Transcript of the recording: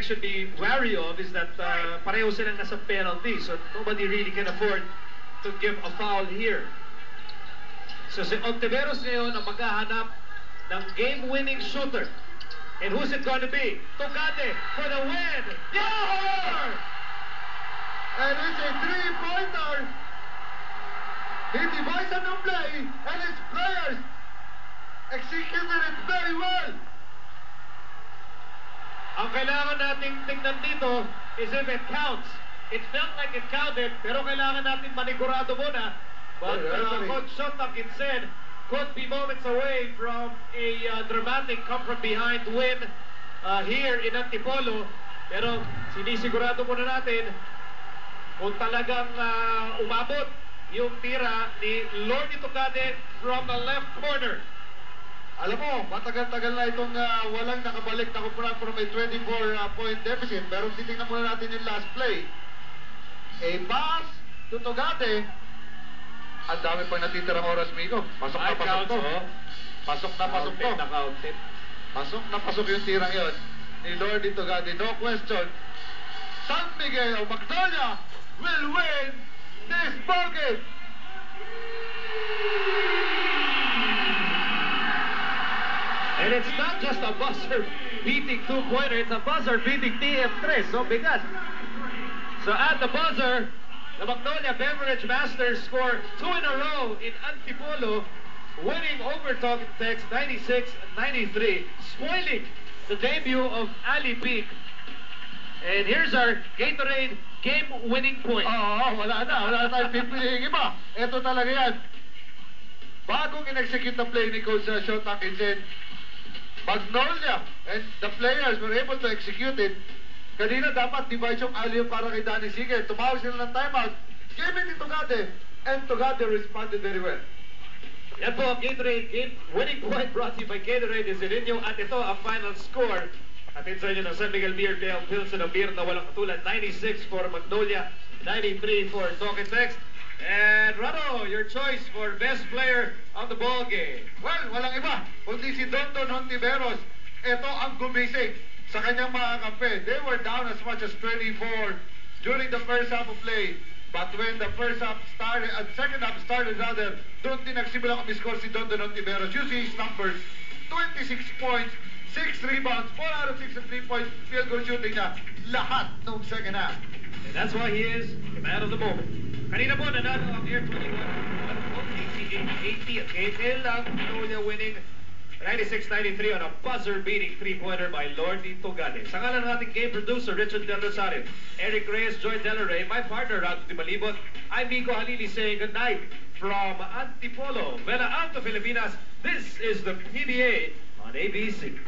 should be wary of is that pareho silang nasa penalty, so nobody really can afford to give a foul here. So si Ontiveros ngayon ang maghahanap ng game-winning shooter. And who's it going to be? Tugade for the win! Yeah! And it's a three-pointer. He divides ng play, and his players executed it very well. Ang kailangan nating tingnan dito is if it counts. It felt like it counted, pero kailangan natin manigurado muna. But Coach Shotakin said, could be moments away from a dramatic come-from-behind win here in Antipolo. Pero sinisigurado muna natin kung talagang umabot yung tira ni Lordy Tugade from the left corner. Alam mo, matagal-tagal na itong walang nakabalik na kumpulan from a 24-point deficit. Pero titingnan muna natin yung last play. A pass to Tugade. Ang dami pang natitirang oras, Miko. Pasok na pasok to. Pasok na pasok to. Pasok na pasok yung tirang yun ni Lordy Tugade. No question. San Miguel o Magnolia will win this ballgame. And it's not just a buzzer-beating two-pointer, it's a buzzer-beating TM3. So bigat. So at the buzzer, the Magnolia Beverage Masters score 2 in a row in Antipolo, winning over Togtex 96-93, spoiling the debut of Ali Peak. And here's our Gatorade game-winning point. Wala na tayong pipiliing iba. Ito talaga yan. Bagong in-execute the play ni Coach Shotakin said, Magnolia and the players were able to execute it. Kanina dapat divide yung alley para kay Danny Sige. Tumawag sila ng timeout. Gave it to Tugade. And Tugade responded very well. Yan po, Gatorade game-winning point brought to you by Gatorade is Irinyo. At ito ang final score. Atin sa inyo ng San Miguel Beer Dale Pilsen ng beer na walang katulad. 96 for Magnolia, 93 for Togtex. And Rado, your choice for best player of the ball game. Well, walang iba. Kundi si Dondon Hontiveros. Ito ang gumising sa kanyang mga kampe. They were down as much as 24 during the first half of play. But when the first half started, at second half started rather, doon din nagsimula kami-score si Dondon Hontiveros. You see his numbers, 26 points, 6 rebounds, 4 out of 6 and 3-point field goal shooting niya. Lahat nung second half. And that's why he is the man of the moment. Kanina po, nanalo ang Air 21 80 at KTL lang. Magnolia winning 96-93 on a buzzer-beating three-pointer by Lordy Tugade. Sa ngalan ng ating game producer, Richard Del Rosario, Eric Reyes, Joy Delaray, my partner, Rado Di Malibot, I'm Miko Halili saying good night from Antipolo, Bella Alto, Filipinas. This is the PBA on ABC.